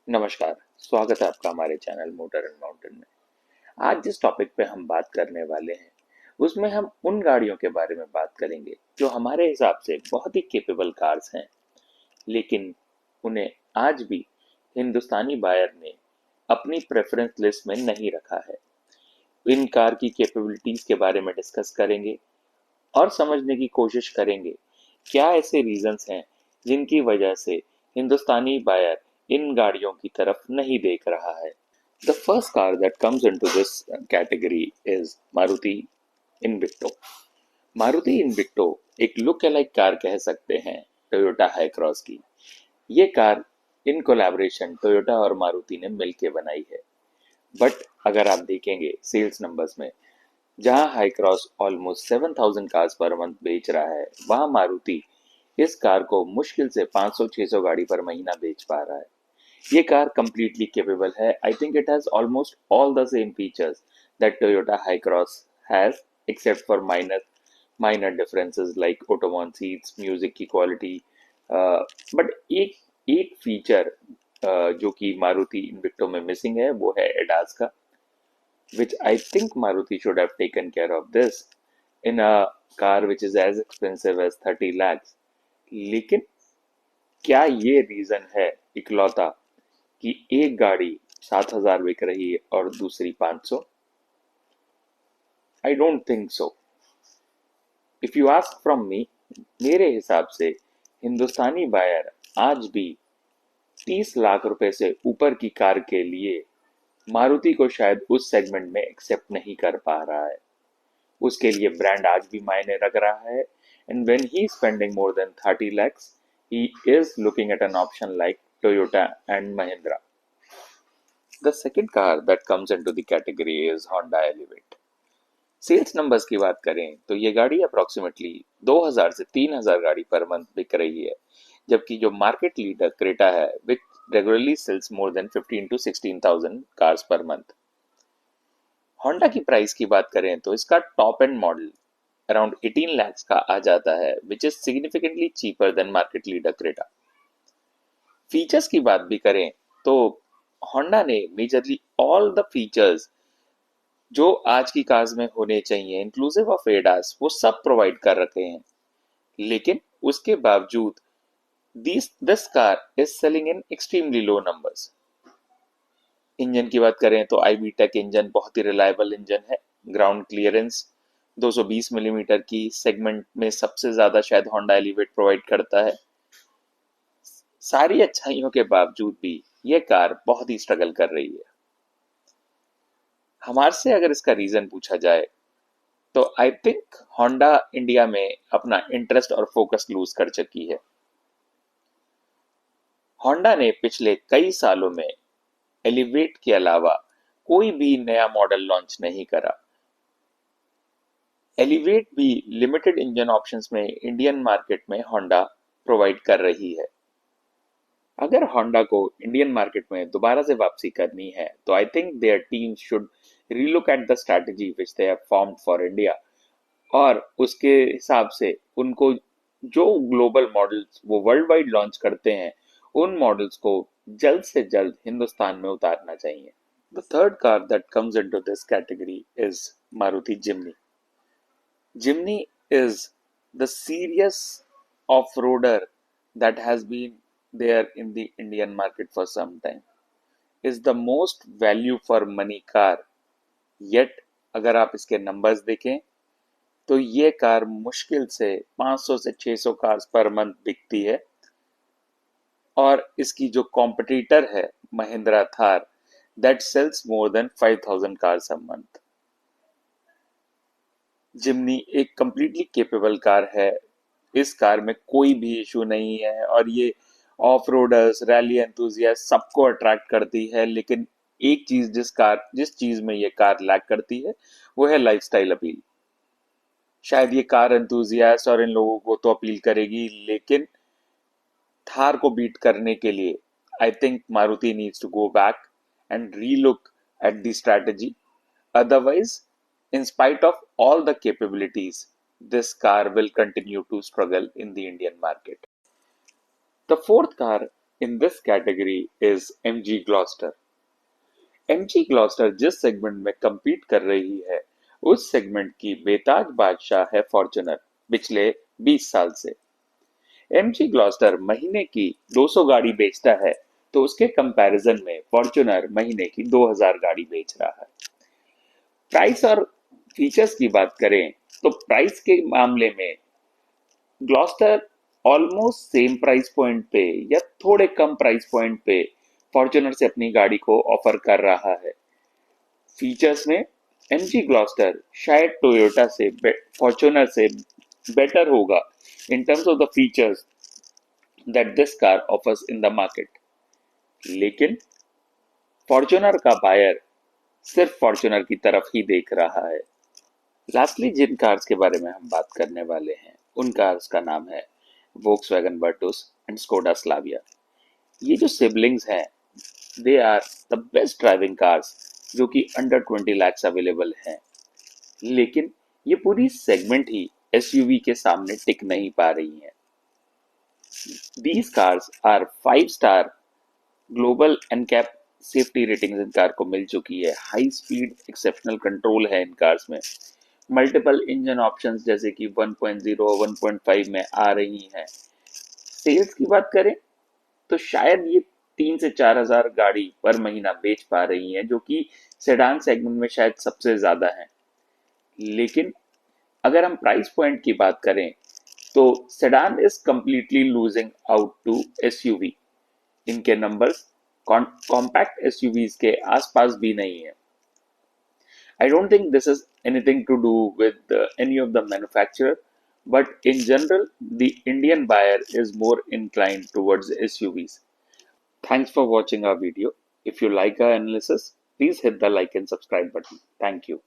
नमस्कार, स्वागत है आपका हमारे चैनल मोटर एंड माउंटेन में। आज जिस टॉपिक पे हम बात करने वाले हैं, उसमें हम उन गाड़ियों के बारे में बात करेंगे जो हमारे हिसाब से बहुत ही कैपेबल कार्स हैं, लेकिन उन्हें आज भी हिंदुस्तानी बायर ने अपनी प्रेफरेंस लिस्ट में नहीं रखा है। इन कार की कैपेबिलिटीज के बारे में डिस्कस करेंगे और समझने की कोशिश करेंगे क्या ऐसे रीजंस हैं जिनकी वजह से हिंदुस्तानी बायर इन गाड़ियों की तरफ नहीं देख रहा है। The first car that comes into this category is Maruti Invicto. Maruti Invicto एक लुक अलाइक कार कह सकते हैं टोयोटा हाई क्रॉस की। ये कार इन कोलैबोरेशन टोयोटा और मारुति ने मिलकर बनाई है। बट अगर आप देखेंगे सेल्स नंबर्स में, जहां हाई क्रॉस ऑलमोस्ट 7,000 कार्स पर मंथ बेच रहा है, वहां मारुति इस कार को मुश्किल से 500-600 गाड़ी पर महीना बेच पा रहा है। ये कार completely capable है। I think it has almost all the same features that Toyota Hi-Cross has, except for minor differences like Ottoman seats, music की quality. बट एक एक फीचर जो कि मारुति इन्विक्टो में मिसिंग है वो है एडास का, which I think Maruti should have taken care of this in a car which is as expensive as 30 lakhs. लेकिन क्या ये रीजन है इकलौता कि एक गाड़ी 7,000 बिक रही है और दूसरी 500? I don't think so. If you ask from me, मेरे हिसाब से हिंदुस्तानी बायर आज भी 30 लाख रुपए से ऊपर की कार के लिए मारुति को शायद उस सेगमेंट में एक्सेप्ट नहीं कर पा रहा है। उसके लिए ब्रांड आज भी मायने रख रहा है, and when he spending more than 30 lakhs, he is looking at an option like Toyota and Mahindra. The second car that comes into the category is Honda Elevate. Sales numbers की बात करें तो ये गाड़ी अप्रोक्सीमेटली 2000 से 3000 गाड़ी per month बिक रही है, जबकि जो मार्केट लीडर क्रेटा है which regularly sells more than 15 to 16,000 cars पर मंथ। होंडा की प्राइस की बात करें तो इसका top end model around 18 lakhs का आ जाता है, which is significantly cheaper than market leader Creta. Features की बात भी करें तो होंडा ने मेजरली ऑल द फीचर्स जो आज की कार्स में होने चाहिए इंक्लूसिव ऑफ एडास वो सब प्रोवाइड कर रखे हैं, लेकिन उसके बावजूद this car is selling in extremely low numbers. Engine की बात करें तो आई टेक इंजन बहुत ही रिलायबल इंजन है। ग्राउंड क्लियरेंस 220 मिलीमीटर की सेगमेंट में सबसे ज्यादा शायद होंडा एलिवेट प्रोवाइड करता है। सारी अच्छाइयों के बावजूद भी यह कार बहुत ही स्ट्रगल कर रही है। हमारे से अगर इसका रीजन पूछा जाए तो आई थिंक होंडा इंडिया में अपना इंटरेस्ट और फोकस लूज कर चुकी है। होंडा ने पिछले कई सालों में एलिवेट के अलावा कोई भी नया मॉडल लॉन्च नहीं करा। एलिवेट भी लिमिटेड इंजन ऑप्शंस में इंडियन मार्केट में होंडा प्रोवाइड कर रही है। अगर होंडा को इंडियन मार्केट में दोबारा से वापसी करनी है तो I think their team should relook at the strategy which they have formed for India, और उसके हिसाब से उनको जो ग्लोबल मॉडल्स वो वर्ल्ड वाइड लॉन्च करते हैं उन मॉडल्स को जल्द से जल्द हिंदुस्तान में उतारना चाहिए। The third car that comes into this category is Maruti Jimny. Jimny is the serious off-roader that has been there in the Indian market for some time. Is the most value for money car. Yet अगर आप इसके numbers देखें तो ये car मुश्किल से 500 से 600 cars पर मंथ बिकती है, और इसकी जो कॉम्पिटिटर है Mahindra Thar that sells more than 5,000 cars a month. Jimny एक कंप्लीटली केपेबल कार है। इस कार में कोई भी इशू नहीं है और ये ऑफ रोडर्स, रैली एंथुजियास्ट सबको अट्रैक्ट करती है, लेकिन एक चीज जिस चीज में ये कार लैक करती है वो है लाइफस्टाइल अपील। शायद ये कार एंथुजियास्ट और इन लोगों को तो अपील करेगी, लेकिन थार को बीट करने के लिए I think Maruti needs to go back and relook at the strategy. Otherwise, in spite of all the capabilities, this car will continue to struggle in the Indian market. The fourth car in this category is MG Gloucester. MG Gloucester जिस segment में compete कर रही है, उस segment की बेताज बादशाह है Fortuner पिछले 20 साल से। MG Gloucester महीने की 200 गाड़ी बेचता है, तो उसके कंपैरिजन में फॉर्च्यूनर महीने की 2000 गाड़ी बेच रहा है। प्राइस और फीचर्स की बात करें तो प्राइस के मामले में Gloster almost same price point पे या थोड़े कम प्राइस पॉइंट पे फॉर्च्यूनर से अपनी गाड़ी को ऑफर कर रहा है। फीचर्स में एमजी ग्लॉस्टर शायद टोयोटा से फॉर्च्यूनर से बेटर होगा in terms of the features that this car offers in the market, लेकिन फॉर्च्यूनर का बायर सिर्फ फॉर्च्यूनर की तरफ ही देख रहा है। लास्टली जिन कार्स के बारे में हम बात करने वाले हैं, उन कार्स का नाम है Volkswagen Virtus and Skoda Slavia. ये जो सिबलिंग्स हैं, they are the best driving cars जो कि अंडर 20 lakhs अवेलेबल हैं, लेकिन ये पूरी सेगमेंट ही एसयूवी के सामने टिक नहीं पा रही हैं। These cars are 5-star global NCAP safety ratings in car को मिल चुकी है। हाई स्पीड एक्सेप्शनल कंट्रोल है इन कार्स में। मल्टीपल इंजन ऑप्शंस जैसे कि 1.0 और 1.5 में आ रही हैं। सेल्स की बात करें तो शायद ये 3 से 4 हजार गाड़ी पर महीना बेच पा रही हैं, जो कि सेडान सेगमेंट में शायद सबसे ज्यादा है। लेकिन अगर हम प्राइस पॉइंट की बात करें तो sedan is completely losing out to SUV. इनके नंबर्स कॉम्पैक्ट एसयूवीज के आसपास भी नहीं है। I don't think this has anything to do with any of the manufacturer, but in general, the Indian buyer is more inclined towards SUVs. Thanks for watching our video. If you like our analysis, please hit the like and subscribe button. Thank you.